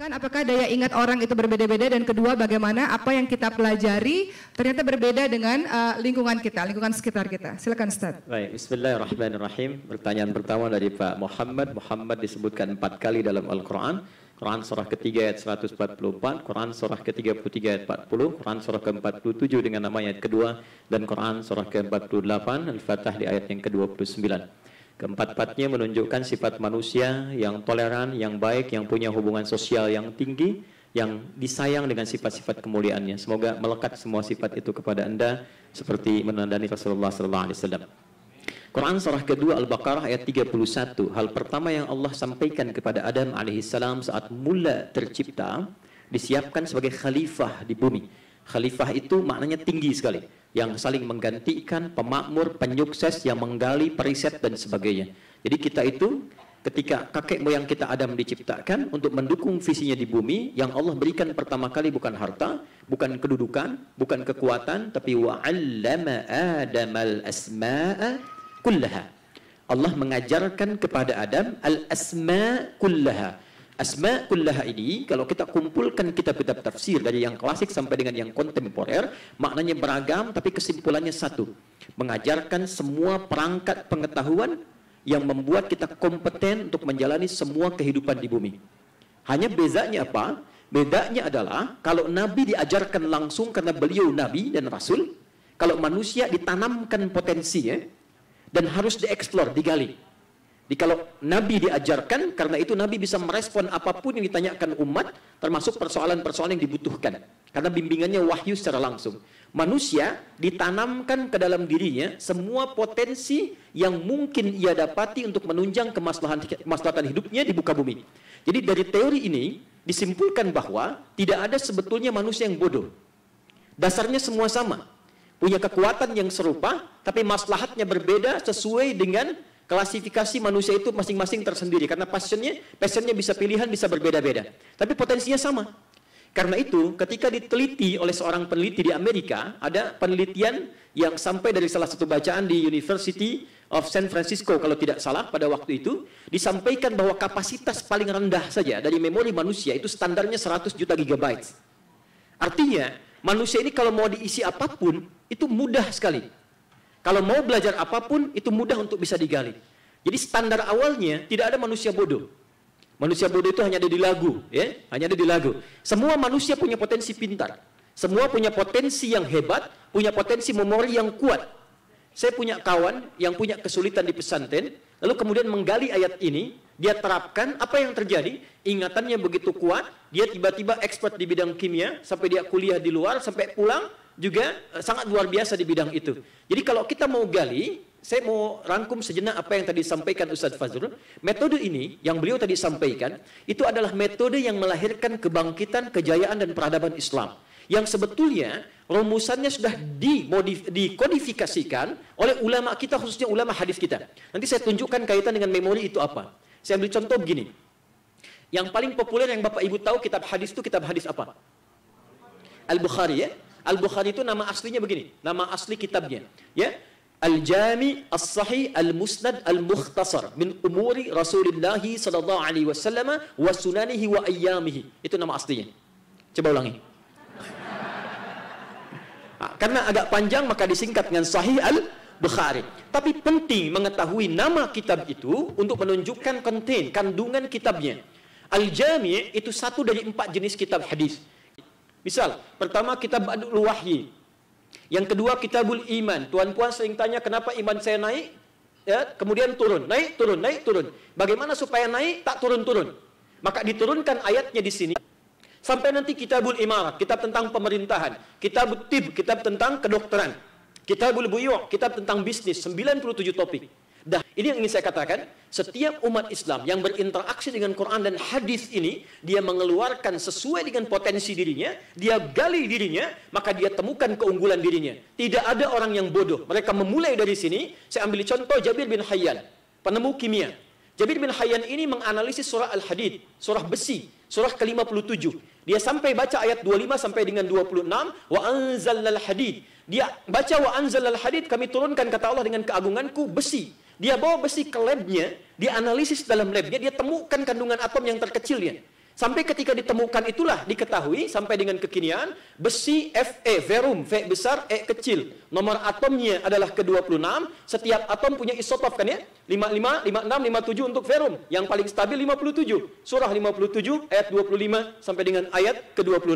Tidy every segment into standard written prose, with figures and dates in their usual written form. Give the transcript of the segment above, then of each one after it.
Apakah daya ingat orang itu berbeda-beda, dan kedua bagaimana apa yang kita pelajari ternyata berbeda dengan lingkungan kita, lingkungan sekitar kita. Silakan Ustaz. Baik, bismillahirrahmanirrahim. Pertanyaan pertama dari Pak Muhammad. Muhammad disebutkan 4 kali dalam Al-Quran. Quran surah ketiga ayat 144, Quran surah ke-33 ayat 40, Quran surah ke-47 dengan nama ayat kedua, dan Quran surah ke-48 Al-Fatah di ayat yang ke-29. Keempat-empatnya menunjukkan sifat manusia yang toleran, yang baik, yang punya hubungan sosial yang tinggi, yang disayang dengan sifat-sifat kemuliaannya. Semoga melekat semua sifat itu kepada Anda seperti menandani Rasulullah SAW. Quran surah kedua Al-Baqarah ayat 31. Hal pertama yang Allah sampaikan kepada Adam alaihissalam saat mula tercipta, disiapkan sebagai khalifah di bumi. Khalifah itu maknanya tinggi sekali, yang saling menggantikan, pemakmur, penyukses, yang menggali, periset dan sebagainya. Jadi kita itu ketika kakek moyang kita Adam diciptakan untuk mendukung visinya di bumi, yang Allah berikan pertama kali bukan harta, bukan kedudukan, bukan kekuatan, tapi wa'allama Adamal asma'a kullaha. Allah mengajarkan kepada Adam al-asma kullaha. Asma kullaha ini kalau kita kumpulkan kitab-kitab tafsir dari yang klasik sampai dengan yang kontemporer, maknanya beragam tapi kesimpulannya satu. Mengajarkan semua perangkat pengetahuan yang membuat kita kompeten untuk menjalani semua kehidupan di bumi. Hanya bezanya apa? Bedanya adalah kalau Nabi diajarkan langsung karena beliau Nabi dan Rasul, kalau manusia ditanamkan potensinya dan harus dieksplor, digali. Jadi kalau Nabi diajarkan, karena itu Nabi bisa merespon apapun yang ditanyakan umat, termasuk persoalan-persoalan yang dibutuhkan. Karena bimbingannya wahyu secara langsung. Manusia ditanamkan ke dalam dirinya semua potensi yang mungkin ia dapati untuk menunjang kemaslahatan hidupnya di muka bumi. Jadi dari teori ini disimpulkan bahwa tidak ada sebetulnya manusia yang bodoh. Dasarnya semua sama. Punya kekuatan yang serupa, tapi maslahatnya berbeda sesuai dengan klasifikasi manusia itu masing-masing tersendiri. Karena passionnya bisa pilihan, bisa berbeda-beda. Tapi potensinya sama. Karena itu, ketika diteliti oleh seorang peneliti di Amerika, ada penelitian yang sampai dari salah satu bacaan di University of San Francisco, kalau tidak salah, pada waktu itu, disampaikan bahwa kapasitas paling rendah saja dari memori manusia itu standarnya 100 juta gigabytes. Artinya, manusia ini kalau mau diisi apapun, itu mudah sekali. Kalau mau belajar apapun, itu mudah untuk bisa digali. Jadi standar awalnya, tidak ada manusia bodoh. Manusia bodoh itu hanya ada di lagu. Ya? Hanya ada di lagu. Semua manusia punya potensi pintar. Semua punya potensi yang hebat, punya potensi memori yang kuat. Saya punya kawan yang punya kesulitan di pesantren, lalu kemudian menggali ayat ini, dia terapkan, apa yang terjadi? Ingatannya begitu kuat, dia tiba-tiba expert di bidang kimia, sampai dia kuliah di luar, sampai pulang, juga sangat luar biasa di bidang itu. Jadi kalau kita mau gali, saya mau rangkum sejenak apa yang tadi disampaikan Ustaz Fazrul. Metode ini yang beliau tadi sampaikan, itu adalah metode yang melahirkan kebangkitan, kejayaan dan peradaban Islam. Yang sebetulnya rumusannya sudah dikodifikasikan oleh ulama kita, khususnya ulama hadis kita. Nanti saya tunjukkan kaitan dengan memori itu apa. Saya ambil contoh begini. Yang paling populer yang Bapak Ibu tahu kitab hadis itu kitab hadis apa? Al-Bukhari ya. Al-Bukhari itu nama aslinya begini, nama asli kitabnya, ya. Al-Jami As-Sahih Al-Musnad Al-Mukhtasar min umuri Rasulullah sallallahu alaihi wasallam wa sunanihi wa ayyamihi. Itu nama aslinya. Coba ulangi. Karena agak panjang maka disingkat dengan Sahih Al-Bukhari. Tapi penting mengetahui nama kitab itu untuk menunjukkan konten, kandungan kitabnya. Al-Jami itu satu dari 4 jenis kitab hadis. Misal, pertama kitab Badul Wahyi. Yang kedua kitabul iman. Tuan-puan sering tanya kenapa iman saya naik, ya, kemudian turun, naik, turun, naik, turun. Bagaimana supaya naik tak turun-turun? Maka diturunkan ayatnya di sini. Sampai nanti kitabul imarah, kitab tentang pemerintahan. Kitabut tib, kitab tentang kedokteran. Kitabul buyu', kitab tentang bisnis, 97 topik. Dah, ini yang ingin saya katakan, setiap umat Islam yang berinteraksi dengan Quran dan hadis ini, dia mengeluarkan sesuai dengan potensi dirinya, dia gali dirinya, maka dia temukan keunggulan dirinya. Tidak ada orang yang bodoh. Mereka memulai dari sini. Saya ambil contoh Jabir bin Hayyan, penemu kimia. Jabir bin Hayyan ini menganalisis surah Al-Hadid, surah besi, surah ke-57. Dia sampai baca ayat 25 sampai dengan 26, wa anzalnal hadid. Dia baca wa anzalnal hadid, kami turunkan kata Allah dengan keagunganku besi. Dia bawa besi ke labnya, dia analisis dalam labnya, dia temukan kandungan atom yang terkecilnya. Sampai ketika ditemukan itulah diketahui sampai dengan kekinian besi Fe, verum, V besar, E kecil. Nomor atomnya adalah ke-26. Setiap atom punya isotop kan ya? 55, 56, 57 untuk verum. Yang paling stabil 57. Surah 57 ayat 25 sampai dengan ayat ke-26.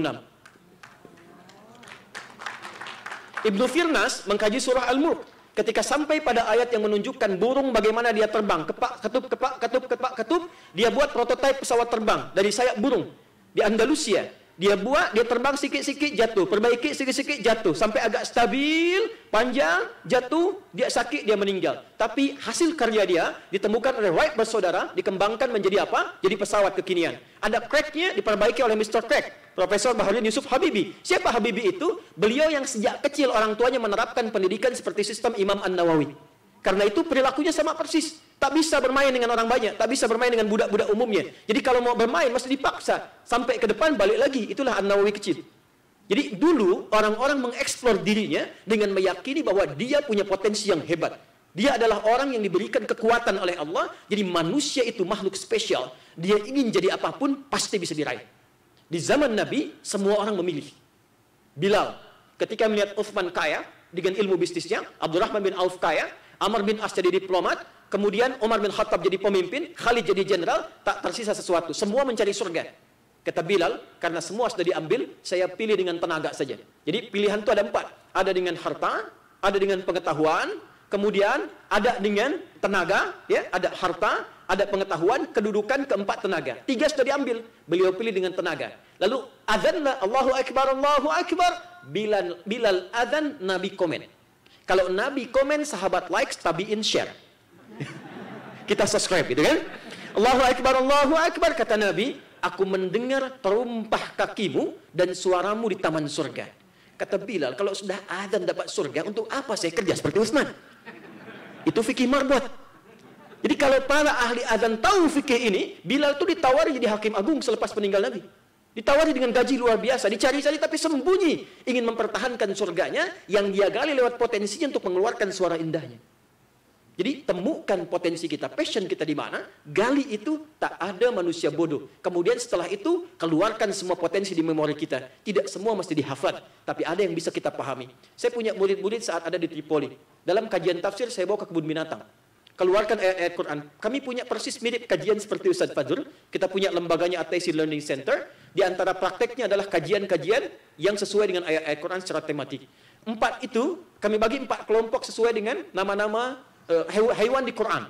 Ibnu Firnas mengkaji surah Al-Mulk. Ketika sampai pada ayat yang menunjukkan burung bagaimana dia terbang, kepak, ketup, kepak, ketup, kepak, ketup, dia buat prototipe pesawat terbang dari sayap burung di Andalusia. Dia buat, dia terbang sikit-sikit jatuh, perbaiki sikit-sikit jatuh, sampai agak stabil, panjang, jatuh, dia sakit, dia meninggal. Tapi hasil karya dia ditemukan oleh Wright bersaudara, dikembangkan menjadi apa? Jadi pesawat kekinian. Ada cracknya diperbaiki oleh Mr. Crack, Profesor Baharudin Yusuf Habibie. Siapa Habibie itu? Beliau yang sejak kecil orang tuanya menerapkan pendidikan seperti sistem Imam An-Nawawi. Karena itu perilakunya sama persis. Tak bisa bermain dengan orang banyak, tak bisa bermain dengan budak-budak umumnya. Jadi kalau mau bermain mesti dipaksa. Sampai ke depan balik lagi. Itulah An-Nawawi kecil. Jadi dulu orang-orang mengeksplor dirinya dengan meyakini bahwa dia punya potensi yang hebat. Dia adalah orang yang diberikan kekuatan oleh Allah. Jadi manusia itu makhluk spesial. Dia ingin jadi apapun pasti bisa diraih. Di zaman Nabi semua orang memilih. Bilal ketika melihat Uthman kaya dengan ilmu bisnisnya, Abdurrahman bin Auf kaya, Amr bin As jadi diplomat, kemudian Umar bin Khattab jadi pemimpin, Khalid jadi jenderal, tak tersisa sesuatu. Semua mencari surga. Kata Bilal, karena semua sudah diambil, saya pilih dengan tenaga saja. Jadi pilihan itu ada 4. Ada dengan harta, ada dengan pengetahuan, kemudian ada dengan tenaga, ya, ada harta, ada pengetahuan, kedudukan, keempat tenaga. 3 sudah diambil, beliau pilih dengan tenaga. Lalu azanlah, Allahu Akbar, Allahu Akbar. Bilal azan, Nabi komen. Kalau Nabi komen, sahabat likes, tabiin share. Kita subscribe gitu kan? Allahu Akbar, kata Nabi, aku mendengar terumpah kakimu dan suaramu di taman surga. Kata Bilal, kalau sudah azan dapat surga, untuk apa saya kerja seperti Utsman? Itu fikih marbot. Jadi kalau para ahli azan tahu fikih ini, Bilal itu ditawari jadi hakim agung selepas meninggal Nabi. Ditawari dengan gaji luar biasa, dicari-cari tapi sembunyi. Ingin mempertahankan surganya yang dia gali lewat potensinya untuk mengeluarkan suara indahnya. Jadi temukan potensi kita, passion kita di mana, gali itu, tak ada manusia bodoh. Kemudian setelah itu, keluarkan semua potensi di memori kita. Tidak semua mesti dihafal, tapi ada yang bisa kita pahami. Saya punya murid-murid saat ada di Tripoli. Dalam kajian tafsir, saya bawa ke kebun binatang. Keluarkan ayat-ayat Quran. Kami punya persis mirip kajian seperti Ustaz Fadhur. Kita punya lembaganya At-Taisir Learning Center. Di antara prakteknya adalah kajian-kajian yang sesuai dengan ayat-ayat Quran secara tematik. 4 itu, kami bagi 4 kelompok sesuai dengan nama-nama hewan di Quran.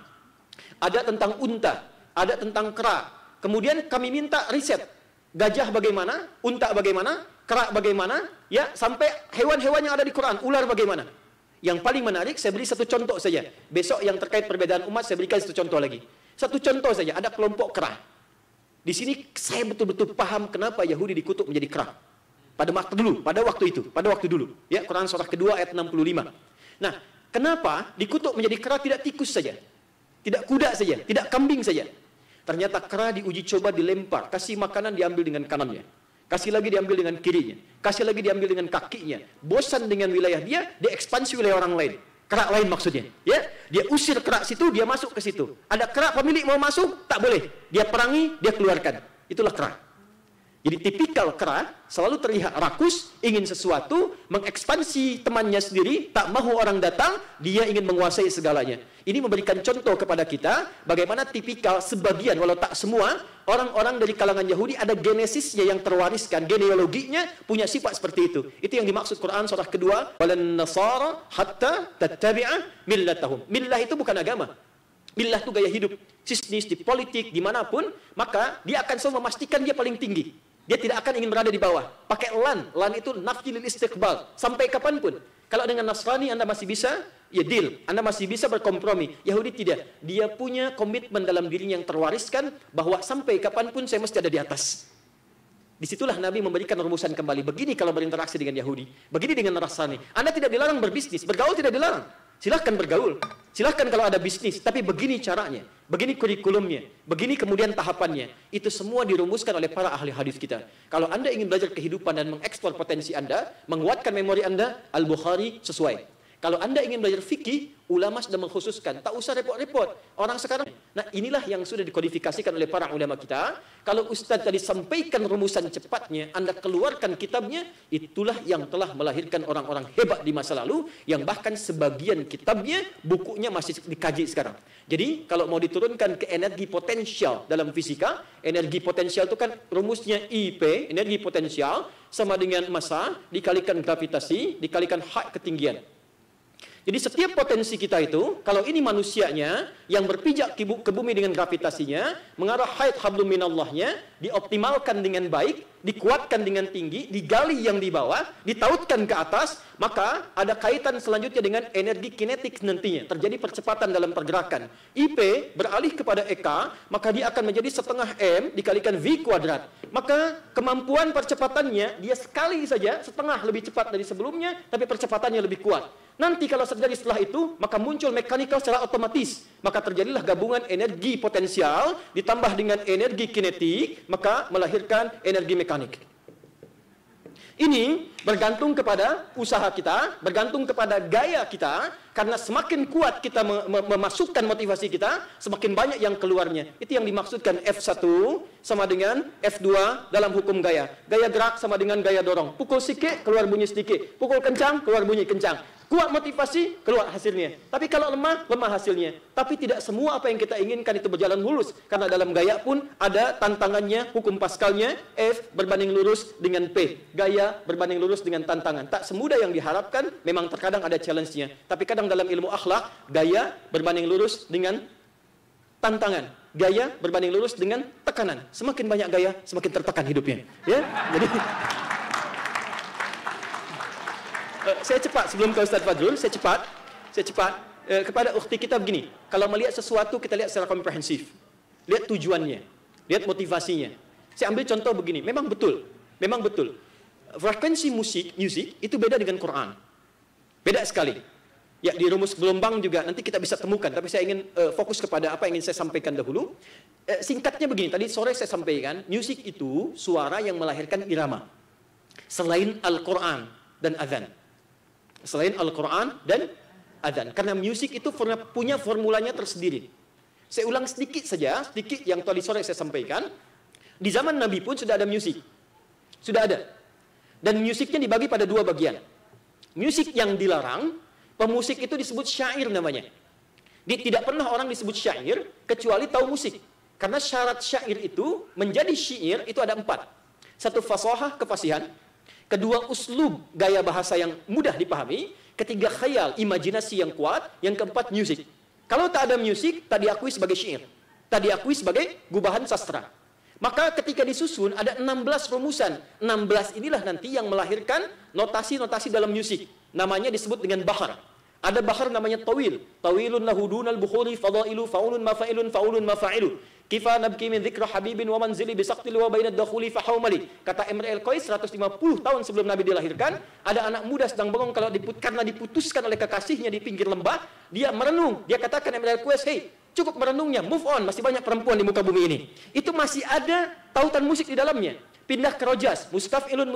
Ada tentang unta, ada tentang kera. Kemudian kami minta riset. Gajah bagaimana, unta bagaimana, kera bagaimana, ya, sampai hewan-hewan yang ada di Quran, ular bagaimana. Yang paling menarik, saya beri satu contoh saja. Besok yang terkait perbedaan umat, saya berikan satu contoh lagi. Satu contoh saja, ada kelompok kera. Di sini saya betul-betul paham kenapa Yahudi dikutuk menjadi kera. Pada waktu dulu. Ya, Quran surah kedua ayat 65. Nah, kenapa dikutuk menjadi kera tidak tikus saja? Tidak kuda saja, tidak kambing saja. Ternyata kera diuji coba dilempar, kasih makanan diambil dengan kanannya. Kasih lagi diambil dengan kirinya. Kasih lagi diambil dengan kakinya. Bosan dengan wilayah dia, dia ekspansi wilayah orang lain. Kerak lain maksudnya. Ya, dia usir kerak situ, dia masuk ke situ. Ada kerak pemilik mau masuk, tak boleh. Dia perangi, dia keluarkan. Itulah kerak. Jadi tipikal kera selalu terlihat rakus, ingin sesuatu, mengekspansi temannya sendiri, tak mahu orang datang, dia ingin menguasai segalanya. Ini memberikan contoh kepada kita bagaimana tipikal sebagian, walau tak semua, orang-orang dari kalangan Yahudi ada genesisnya yang terwariskan, genealoginya punya sifat seperti itu. Itu yang dimaksud Quran surah kedua, walan nasara hatta tattabi'a millatahum. Millah itu bukan agama. Millah itu gaya hidup. Bisnis, di politik, dimanapun, maka dia akan selalu memastikan dia paling tinggi. Dia tidak akan ingin berada di bawah. Pakai lan. Lan itu nafyi lil istiqbal. Sampai kapanpun. Kalau dengan Nasrani Anda masih bisa, ya deal. Anda masih bisa berkompromi. Yahudi tidak. Dia punya komitmen dalam dirinya yang terwariskan bahwa sampai kapanpun saya mesti ada di atas. Disitulah Nabi memberikan rumusan kembali. Begini kalau berinteraksi dengan Yahudi. Begini dengan Nasrani. Anda tidak dilarang berbisnis. Bergaul tidak dilarang. Silahkan bergaul. Silahkan kalau ada bisnis. Tapi begini caranya. Begini kurikulumnya. Begini kemudian tahapannya. Itu semua dirumuskan oleh para ahli hadis kita. Kalau Anda ingin belajar kehidupan dan mengeksplor potensi Anda, menguatkan memori Anda, Al-Bukhari sesuai. Kalau Anda ingin belajar fikih, ulama sudah mengkhususkan, tak usah repot-repot. Orang sekarang, nah inilah yang sudah dikodifikasikan oleh para ulama kita. Kalau Ustadz tadi sampaikan rumusan cepatnya, Anda keluarkan kitabnya, itulah yang telah melahirkan orang-orang hebat di masa lalu, yang bahkan sebagian kitabnya, bukunya masih dikaji sekarang. Jadi, kalau mau diturunkan ke energi potensial dalam fisika, energi potensial itu kan rumusnya IP, energi potensial, sama dengan massa, dikalikan gravitasi, dikalikan H ketinggian. Jadi setiap potensi kita itu, kalau ini manusianya yang berpijak ke bumi dengan gravitasinya, mengarah haid hablum minallahnya, dioptimalkan dengan baik, dikuatkan dengan tinggi, digali yang di bawah, ditautkan ke atas, maka ada kaitan selanjutnya dengan energi kinetik nantinya. Terjadi percepatan dalam pergerakan. IP beralih kepada EK, maka dia akan menjadi setengah M dikalikan V kuadrat. Maka kemampuan percepatannya, dia sekali saja setengah lebih cepat dari sebelumnya, tapi percepatannya lebih kuat. Nanti kalau terjadi setelah itu, maka muncul mekanikal secara otomatis. Maka terjadilah gabungan energi potensial ditambah dengan energi kinetik, maka melahirkan energi mekanik. Ini bergantung kepada usaha kita, bergantung kepada gaya kita, karena semakin kuat kita memasukkan motivasi kita, semakin banyak yang keluarnya. Itu yang dimaksudkan F1 sama dengan F2 dalam hukum gaya. Gaya gerak sama dengan gaya dorong. Pukul sedikit, keluar bunyi sedikit. Pukul kencang, keluar bunyi kencang. Kuat motivasi, keluar hasilnya. Tapi kalau lemah, lemah hasilnya. Tapi tidak semua apa yang kita inginkan itu berjalan mulus. Karena dalam gaya pun ada tantangannya, hukum Pascalnya, F berbanding lurus dengan P. Gaya berbanding lurus dengan tantangan. Tak semudah yang diharapkan, memang terkadang ada challenge-nya. Tapi kadang dalam ilmu akhlak, gaya berbanding lurus dengan tantangan. Gaya berbanding lurus dengan tekanan. Semakin banyak gaya, semakin tertekan hidupnya. Ya, jadi... saya cepat sebelum ke Ustaz Fadrul, saya cepat kepada ukhti kita begini. Kalau melihat sesuatu kita lihat secara komprehensif. Lihat tujuannya, lihat motivasinya. Saya ambil contoh begini, memang betul. Frekuensi musik itu beda dengan Quran. Beda sekali. Ya, di rumus gelombang juga nanti kita bisa temukan, tapi saya ingin fokus kepada apa yang ingin saya sampaikan dahulu. Singkatnya begini, tadi sore saya sampaikan, musik itu suara yang melahirkan irama. Selain Al-Quran dan azan. Selain Al-Quran dan adzan. Karena musik itu punya formulanya tersendiri. Saya ulang sedikit yang tadi sore saya sampaikan. Di zaman Nabi pun sudah ada musik. Sudah ada. Dan musiknya dibagi pada dua bagian. Musik yang dilarang, pemusik itu disebut syair namanya. Tidak pernah orang disebut syair, kecuali tahu musik. Karena syarat syair itu, menjadi syair itu ada 4. Satu, fasahah, kefasihan. Kedua, uslub, gaya bahasa yang mudah dipahami. Ketiga, khayal, imajinasi yang kuat. Yang keempat, musik. Kalau tak ada musik, tak diakui sebagai syair. Tak diakui sebagai gubahan sastra. Maka ketika disusun, ada 16 rumusan. 16 inilah nanti yang melahirkan notasi-notasi dalam musik. Namanya disebut dengan bahar. Ada bahar namanya tawil. Tawilun lahudunal bukhuri fadailu faulun mafa'ilu. Kifa nabki min dzikra habibin wa manzili bisaqtil wa bainad dakhuli fa haumali. Kata Imrul Qais 150 tahun sebelum Nabi dilahirkan, ada anak muda sedang bengong karena diputuskan oleh kekasihnya di pinggir lembah, dia merenung. Dia katakan Imrul Qais, "Hey, cukup merenungnya, move on, masih banyak perempuan di muka bumi ini." Itu masih ada tautan musik di dalamnya. Pindah ke rojas, mustafilun.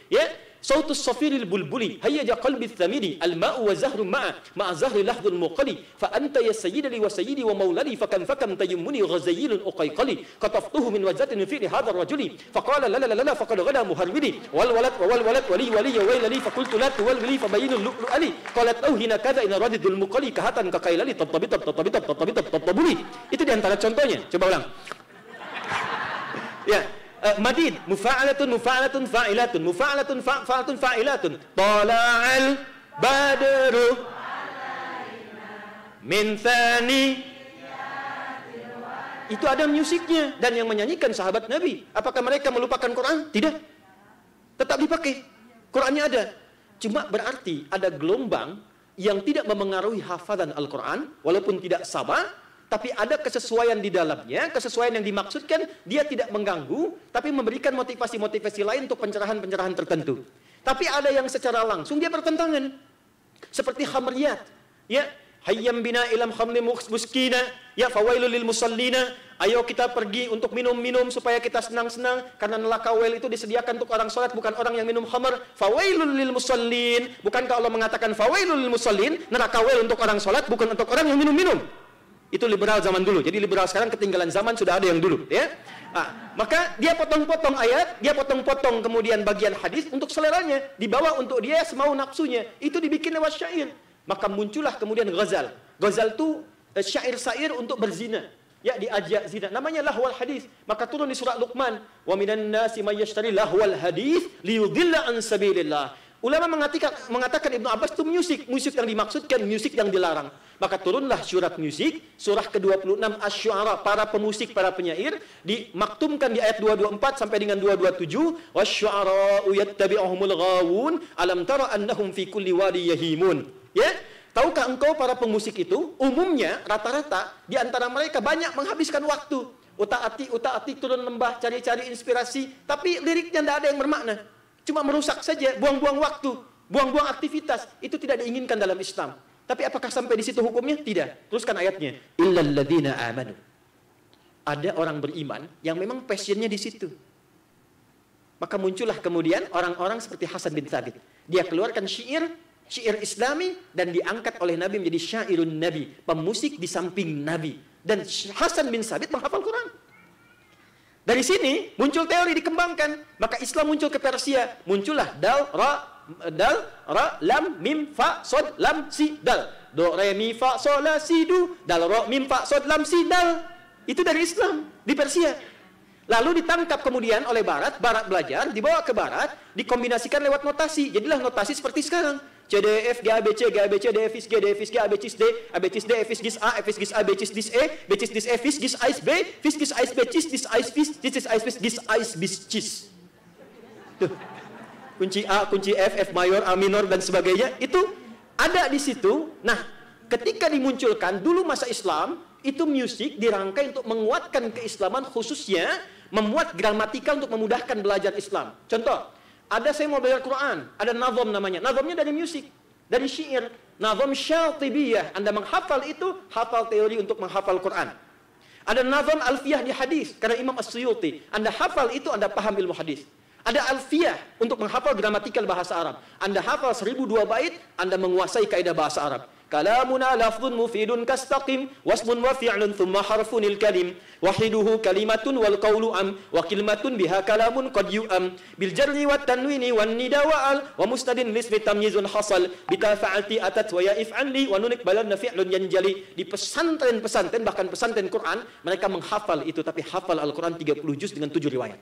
Ya, sautus safiril bulbuli, hayyaja qalbi thamidi, al-ma'u wa zahru ma'a zahri lahdun muqali, fa anta ya sayyidali wa sayyidi wa maulali, fakam tayammuni ghazayilun uqayqali, qataftuhu min wajhatin fi hadha ar-rajuli, faqala la faqad ghada muharwili, wal walad wali ya waylali, faqultu la tuwalli fabayinul lu'ali, qalat auhina kadha in radidul muqali, kahatan kaqailali tatabuli. Itu di antara contohnya. Coba ulang. Ya, madid, mufa'alatun fa'ilatun. Tala'al badru min thani. Itu ada musiknya dan yang menyanyikan sahabat Nabi. Apakah mereka melupakan Quran? Tidak. Tetap dipakai. Qurannya ada. Cuma berarti ada gelombang yang tidak memengaruhi hafalan Al-Quran walaupun tidak sama. Tapi ada kesesuaian di dalamnya, kesesuaian yang dimaksudkan, dia tidak mengganggu, tapi memberikan motivasi-motivasi lain untuk pencerahan-pencerahan tertentu. Tapi ada yang secara langsung dia bertentangan. Seperti hamriyat. Ya, Hayyam bina ilam khamri muskina, ya fawailul lil musallina. Ayo kita pergi untuk minum-minum supaya kita senang-senang, karena neraka wail itu disediakan untuk orang salat, bukan orang yang minum khamr. Fawailul lil musallin. Bukankah Allah mengatakan fawailul lil musallin, neraka wail untuk orang salat, bukan untuk orang yang minum-minum. Itu liberal zaman dulu. Jadi liberal sekarang ketinggalan zaman, sudah ada yang dulu, ya. Maka dia potong-potong ayat, dia potong-potong kemudian bagian hadis untuk seleranya, dibawa untuk dia semau nafsunya. Itu dibikin lewat syair. Maka muncullah kemudian ghazal. Ghazal itu syair-syair untuk berzina. Ya, diajak zina. Namanya lahwal hadis. Maka turun di surat Luqman, wa minan nasi may yashtari lahwal hadis liyudilla an sabilillah. Ulama mengatakan Ibnu Abbas itu musik yang dimaksudkan, musik yang dilarang. Maka turunlah surat musik, surah ke-26 Asy-Syu'ara, para pemusik, para penyair, dimaktumkan di ayat 224 sampai dengan 227, wasyu'ara'u yattabi'uhumul ghawun, alam tara annahum fi kulli wadi yahimun. Ya? Tahukah engkau para pemusik itu umumnya rata-rata di antara mereka banyak menghabiskan waktu, utak-atik turun lembah cari-cari inspirasi, tapi liriknya tidak ada yang bermakna. Cuma merusak saja, buang-buang waktu, buang-buang aktivitas. Itu tidak diinginkan dalam Islam. Tapi apakah sampai di situ hukumnya? Tidak. Teruskan ayatnya. Illal ladzina amanu. Ada orang beriman yang memang passionnya di situ. Maka muncullah kemudian orang-orang seperti Hasan bin Thabit. Dia keluarkan syair Islami dan diangkat oleh Nabi menjadi syairun Nabi, pemusik di samping Nabi. Dan Hasan bin Thabit menghafal Quran. Dari sini muncul teori dikembangkan, maka Islam muncul ke Persia, muncullah dal, ra, lam, mim, fa, sod, lam, si, dal. Do, re, mi, fa, sol, la, si, du, dal, ro, mim, fa, sod, lam, si, dal. Itu dari Islam di Persia. Lalu ditangkap kemudian oleh Barat belajar, dibawa ke Barat, dikombinasikan lewat notasi. Jadilah notasi seperti sekarang. C, D, E, F, G, A, B, C, G, A, B, C, D, F, G, D, F, G, A, B, C, D, A, B, C, D, F, G, A, F, G, A, B, C, D, E, B, C, D, E, F, G, A, B, F, G, A, B, C, D, A, B, C, tuh. Kunci A, kunci F mayor, A minor dan sebagainya itu ada di situ. Nah, ketika dimunculkan dulu masa Islam, itu musik dirangkai untuk menguatkan keislaman, khususnya memuat gramatikal untuk memudahkan belajar Islam. Contoh, ada saya mau belajar Quran, ada nazam namanya. Nazamnya dari musik, dari syair. Nazam Syatibiyah. Anda menghafal itu, hafal teori untuk menghafal Quran. Ada nazam alfiyah di hadis, karena Imam As-Suyuti. Anda hafal itu, Anda paham ilmu hadis. Ada alfiyah untuk menghafal gramatikal bahasa Arab. Anda hafal 1002 bait, Anda menguasai kaidah bahasa Arab. Kalamuna lafdhun mufidun kastaqim wasmun wa fi'lun thumma harfunil kalim wahiduhu kalimatun wal qawlu am wa kalimatun biha kalamun qad yu'am bil jarri wat tanwini wan nida wa al wa mustadin lismi tamyizun hasal bika fa'alti atat wa ya if'anli wa nunik balanna fi'lun yanjali. Di pesantren-pesantren, bahkan pesantren Quran, mereka menghafal itu, tapi hafal Al-Quran 30 juz dengan 7 riwayat.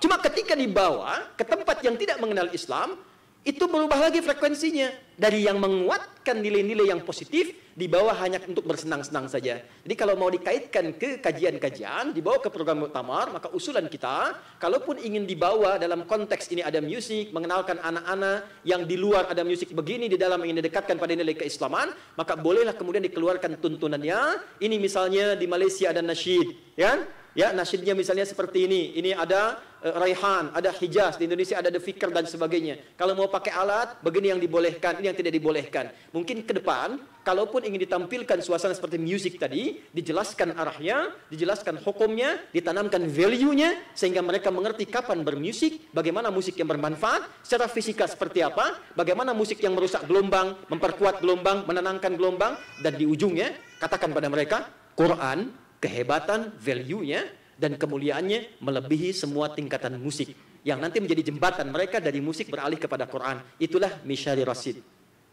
Cuma ketika dibawa ke tempat yang tidak mengenal Islam, itu berubah lagi frekuensinya. Dari yang menguatkan nilai-nilai yang positif, dibawa hanya untuk bersenang-senang saja. Jadi kalau mau dikaitkan ke kajian-kajian, dibawa ke program muktamar, maka usulan kita, kalaupun ingin dibawa dalam konteks ini ada musik, mengenalkan anak-anak yang di luar ada musik begini, di dalam ingin didekatkan pada nilai keislaman, maka bolehlah kemudian dikeluarkan tuntunannya. Ini misalnya di Malaysia ada nasyid, ya? Ya, nasyidnya misalnya seperti ini. Ini ada Raihan, ada Hijaz, di Indonesia ada The Fikr dan sebagainya. Kalau mau pakai alat, begini yang dibolehkan, ini yang tidak dibolehkan. Mungkin ke depan, kalaupun ingin ditampilkan suasana seperti musik tadi, dijelaskan arahnya, dijelaskan hukumnya, ditanamkan value-nya, sehingga mereka mengerti kapan bermusik, bagaimana musik yang bermanfaat, secara fisika seperti apa, bagaimana musik yang merusak gelombang, memperkuat gelombang, menenangkan gelombang, dan di ujungnya, katakan pada mereka, Quran, kehebatan, value-nya, dan kemuliaannya melebihi semua tingkatan musik. Yang nanti menjadi jembatan mereka dari musik beralih kepada Quran. Itulah Mishari Rashid.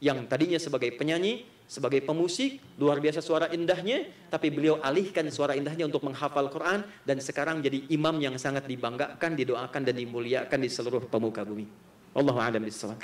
Yang tadinya sebagai penyanyi, sebagai pemusik, luar biasa suara indahnya, tapi beliau alihkan suara indahnya untuk menghafal Quran, dan sekarang jadi imam yang sangat dibanggakan, didoakan, dan dimuliakan di seluruh pemuka bumi. Wallahu a'lam bishawab.